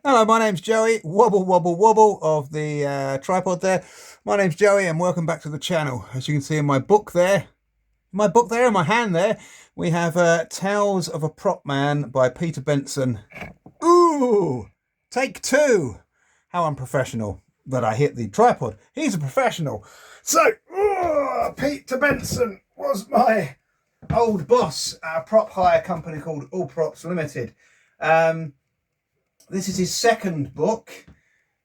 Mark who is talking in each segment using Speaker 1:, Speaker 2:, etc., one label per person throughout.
Speaker 1: Hello, my name's Joey. Wobble, wobble, wobble of the tripod there. My name's Joey, and welcome back to the channel. As you can see in my book there, in my hand there, we have Tales of a Prop Man by Peter Benson. Ooh, take two. How unprofessional that I hit the tripod. He's a professional. So, Peter Benson was my old boss at a prop hire company called All Props Limited. This is his second book.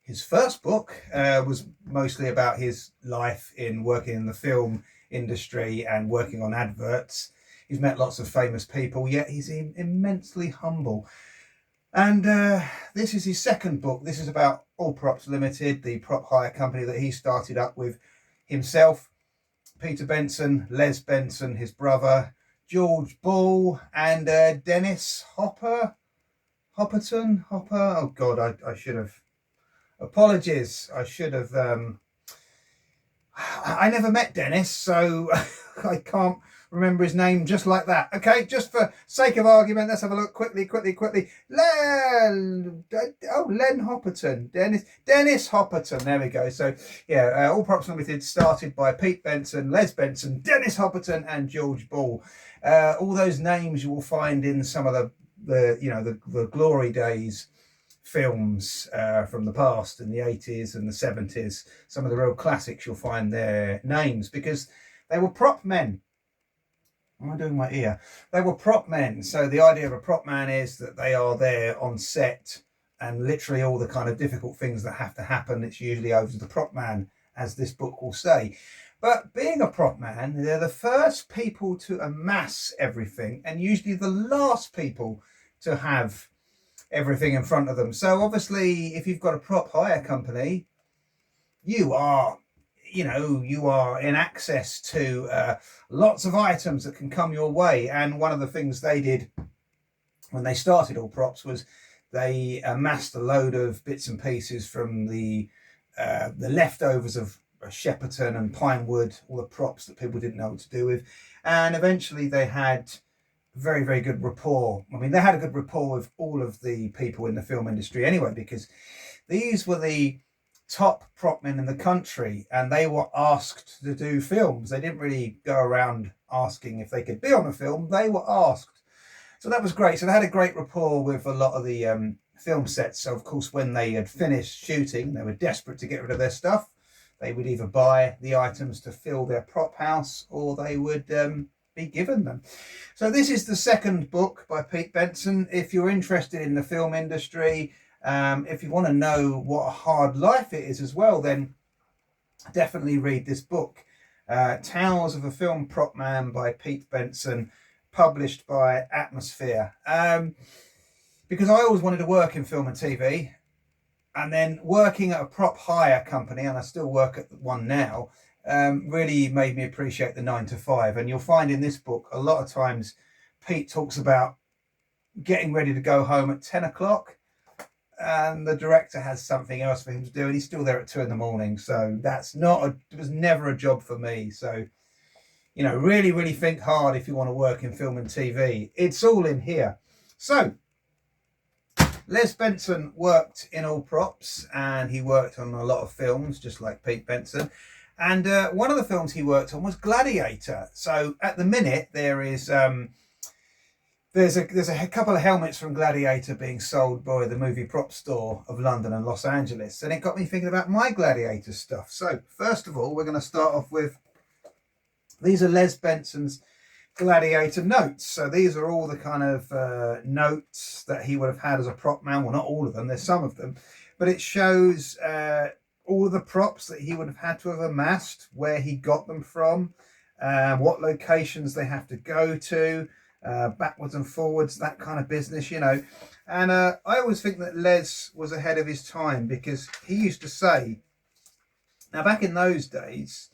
Speaker 1: His first book was mostly about his life in working in the film industry and working on adverts. He's met lots of famous people, yet he's immensely humble. And this is his second book. This is about All Props Limited, the prop hire company that he started up with himself, Peter Benson, Les Benson, his brother, George Ball, and Dennis Hopper. Oh God, I should have. Apologies. I should have. I never met Dennis, so I can't remember his name just like that. Okay, just for sake of argument, let's have a look quickly. Len Hopperton. Dennis Hopperton. There we go. So yeah, All Props Limited started by Pete Benson, Les Benson, Dennis Hopperton, and George Ball. All those names you will find in some of the glory days films from the past in the 80s and the 70s. Some of the real classics, you'll find their names because they were prop men. What am I doing my ear? They were prop men. So the idea of a prop man is that they are there on set, and literally all the kind of difficult things that have to happen, it's usually over to the prop man, as this book will say. But being a prop man, they're the first people to amass everything and usually the last people to have everything in front of them. So obviously, if you've got a prop hire company, you are in access to lots of items that can come your way. And one of the things they did when they started All Props was they amassed a load of bits and pieces from the leftovers of Shepperton and Pinewood, all the props that people didn't know what to do with. And eventually they had very, very good rapport. I mean, they had a good rapport with all of the people in the film industry anyway, because these were the top prop men in the country and they were asked to do films. They didn't really go around asking if they could be on a film. They were asked. So that was great. So they had a great rapport with a lot of the film sets. So of course, when they had finished shooting, they were desperate to get rid of their stuff. They would either buy the items to fill their prop house or they would be given them. So this is the second book by Pete Benson. If you're interested in the film industry, if you want to know what a hard life it is as well, then definitely read this book. Tales of a Film Prop Man by Pete Benson, published by Atmosphere. Because I always wanted to work in film and TV. And then working at a prop hire company, and I still work at one now, really made me appreciate the 9 to 5. And you'll find in this book, a lot of times, Pete talks about getting ready to go home at 10 o'clock. And the director has something else for him to do, and he's still there at 2 in the morning. So it was never a job for me. So, really, really think hard if you want to work in film and TV. It's all in here. So, Les Benson worked in All Props and he worked on a lot of films, just like Pete Benson. And one of the films he worked on was Gladiator. So at the minute, there's a couple of helmets from Gladiator being sold by the movie prop store of London and Los Angeles. And it got me thinking about my Gladiator stuff. So first of all, we're going to start off with, these are Les Benson's Gladiator notes. So these are all the kind of notes that he would have had as a prop man. Well, not all of them, there's some of them, but it shows all of the props that he would have had to have amassed, where he got them from, what locations they have to go to, backwards and forwards, that kind of business, And I always think that Les was ahead of his time, because he used to say, now back in those days,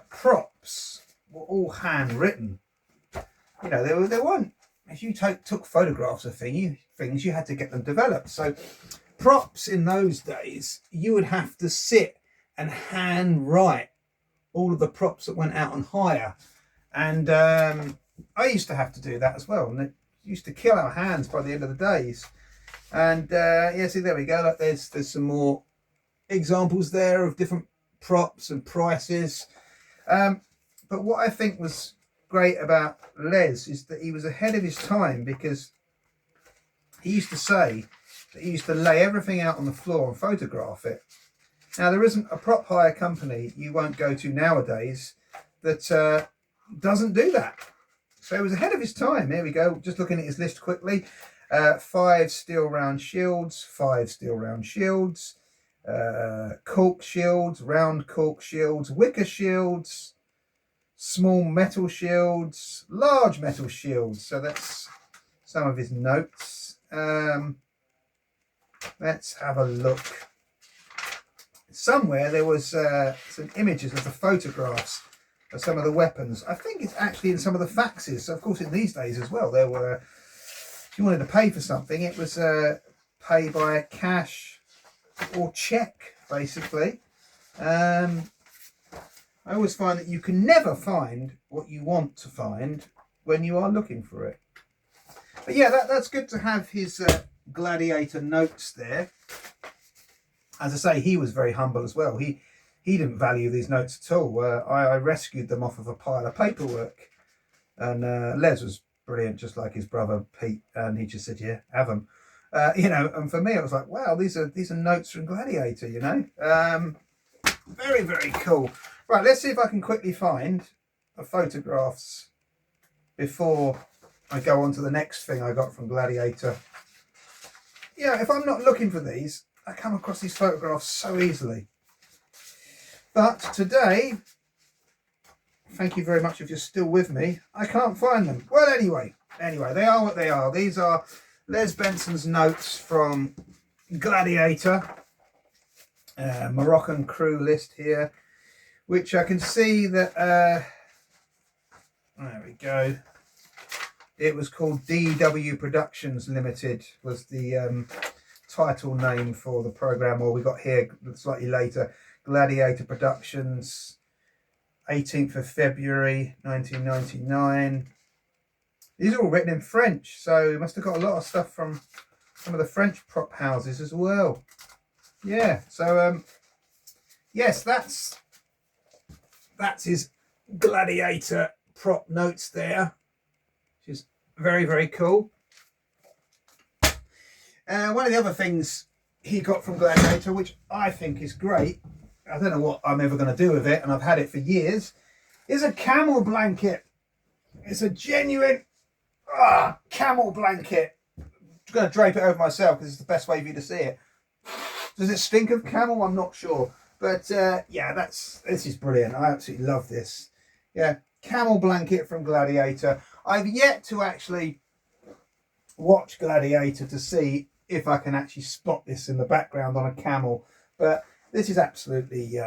Speaker 1: props were all handwritten. They weren't, if you took photographs of things, you had to get them developed. So props in those days, you would have to sit and hand write all of the props that went out on hire. And I used to have to do that as well. And it used to kill our hands by the end of the days. And yeah, see, there we go. Like there's some more examples there of different props and prices. But what I think was great about Les is that he was ahead of his time, because he used to say that he used to lay everything out on the floor and photograph it. Now, there isn't a prop hire company you won't go to nowadays that doesn't do that. So he was ahead of his time. Here we go. Just looking at his list quickly. 5 steel round shields, 5 steel round shields, cork shields, round cork shields, wicker shields, small metal shields, large metal shields. So that's some of his notes. Let's have a look. Somewhere there was some images of the photographs of some of the weapons. I think it's actually in some of the faxes. So of course in these days as well, there were, if you wanted to pay for something, it was pay by cash or check, basically. I always find that you can never find what you want to find when you are looking for it. But yeah, that's good to have his Gladiator notes there. As I say, he was very humble as well. He didn't value these notes at all. I rescued them off of a pile of paperwork. And Les was brilliant, just like his brother Pete, and he just said, yeah, have them. You know, and for me it was like, wow, these are notes from Gladiator, you know. Very, very cool. Right, let's see if I can quickly find the photographs before I go on to the next thing I got from Gladiator. Yeah, if I'm not looking for these, I come across these photographs so easily. But today, thank you very much if you're still with me, I can't find them. Well, anyway, they are what they are. These are Les Benson's notes from Gladiator. Moroccan crew list here, which I can see that, there we go. It was called DW Productions Limited, was the title name for the program, or we got here slightly later, Gladiator Productions, 18th of February 1999. These are all written in French, so we must have got a lot of stuff from some of the French prop houses as well. Yeah, so yes, that's his Gladiator prop notes there, which is very, very cool. One of the other things he got from Gladiator, which I think is great, I don't know what I'm ever going to do with it, and I've had it for years, is a camel blanket. It's a genuine camel blanket. I'm going to drape it over myself because it's the best way for you to see it. Does it stink of camel? I'm not sure. But yeah, this is brilliant. I absolutely love this. Yeah, camel blanket from Gladiator. I've yet to actually watch Gladiator to see if I can actually spot this in the background on a camel. But this is absolutely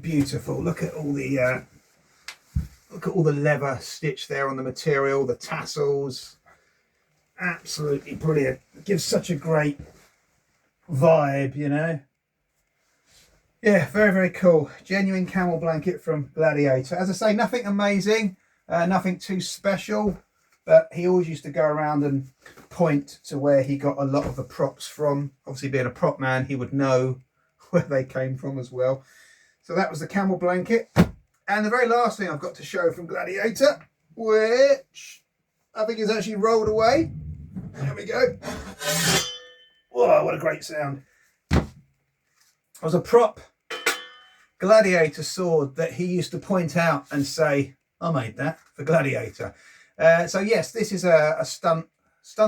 Speaker 1: beautiful. Look at all the leather stitch there on the material, the tassels. Absolutely brilliant. It gives such a great vibe, you know. Yeah, very, very cool. Genuine camel blanket from Gladiator. As I say, nothing amazing, nothing too special, but he always used to go around and point to where he got a lot of the props from. Obviously, being a prop man, he would know where they came from as well. So that was the camel blanket. And the very last thing I've got to show from Gladiator, which I think is actually rolled away. There we go. Whoa, what a great sound. It was a prop Gladiator sword that he used to point out and say, I made that for Gladiator. So yes, this is a stunt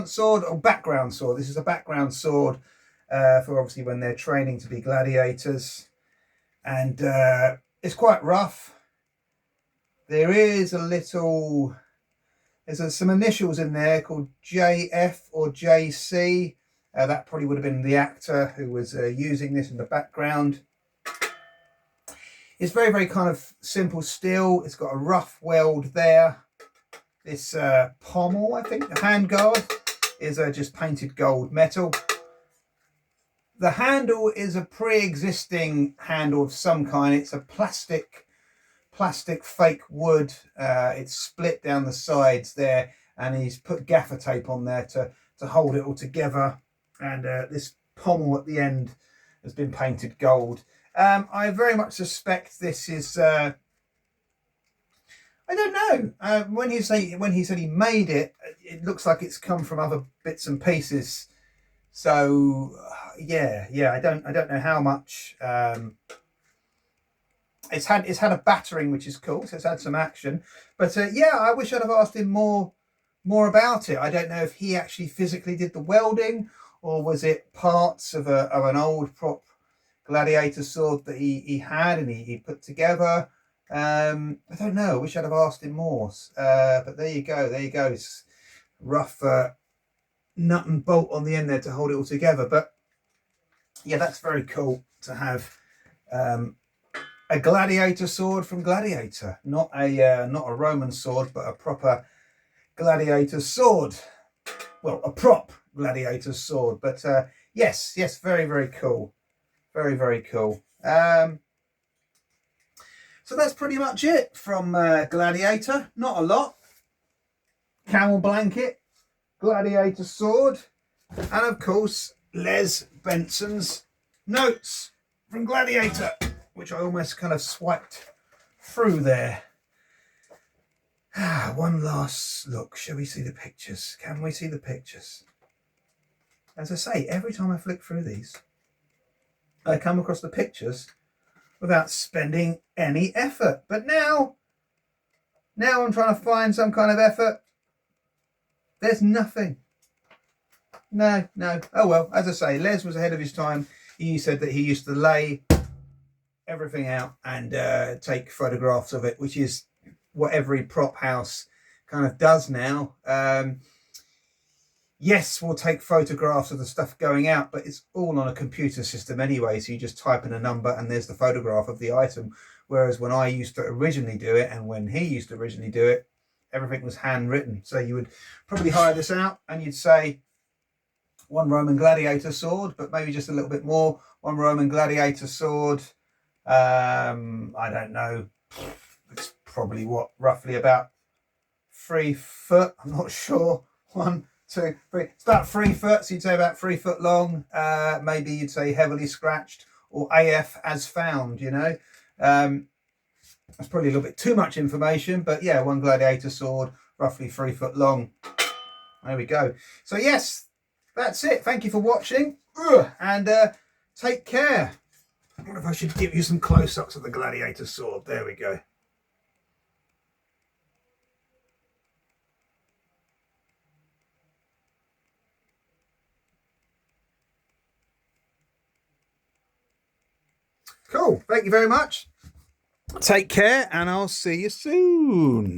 Speaker 1: sword or background sword. This is a background sword for obviously when they're training to be gladiators. And it's quite rough. There is there's some initials in there called JF or JC. That probably would have been the actor who was using this in the background. It's very, very kind of simple steel. It's got a rough weld there. This pommel, I think, the handguard, is just painted gold metal. The handle is a pre-existing handle of some kind. It's a plastic fake wood. It's split down the sides there, and he's put gaffer tape on there to hold it all together. and this pommel at the end has been painted gold. I very much suspect this is I don't know. When he said he made it, it looks like it's come from other bits and pieces. So yeah, I don't know how much. It's had a battering, which is cool. So it's had some action. But yeah, I wish I'd have asked him more about it. I don't know if he actually physically did the welding, or was it parts of an old prop Gladiator sword that he had and he put together. I don't know. I wish I'd have asked him more. But there you go. It's rough nut and bolt on the end there to hold it all together. But yeah, that's very cool to have a Gladiator sword from Gladiator, not a Roman sword, but a proper Gladiator sword. Well, a prop Gladiator sword. But yes, very, very cool. Very, very cool. So that's pretty much it from Gladiator. Not a lot. Camel blanket, Gladiator sword, and of course Les Benson's notes from Gladiator, which I almost kind of swiped through there. One last look. Shall we see the pictures? Can we see the pictures? As I say, every time I flick through these, I come across the pictures without spending any effort. But now I'm trying to find some kind of effort. There's nothing. No. Oh well, as I say, Les was ahead of his time. He said that he used to lay everything out and take photographs of it, which is what every prop house kind of does now. Yes, we'll take photographs of the stuff going out, but it's all on a computer system anyway. So you just type in a number and there's the photograph of the item. Whereas when I used to originally do it, and when he used to originally do it, everything was handwritten. So you would probably hire this out and you'd say one Roman Gladiator sword, but maybe just a little bit more. One Roman Gladiator sword. I don't know. It's probably roughly about 3 foot. I'm not sure. 1, 2, 3. It's about 3 foot. So you'd say about 3 foot long. Maybe you'd say heavily scratched or AF as found, you know. That's probably a little bit too much information, but yeah, one Gladiator sword, roughly 3 foot long. There we go. So yes, that's it. Thank you for watching, and take care. I wonder if I should give you some close-ups of the Gladiator sword. There we go. Cool. Thank you very much. Take care, and I'll see you soon.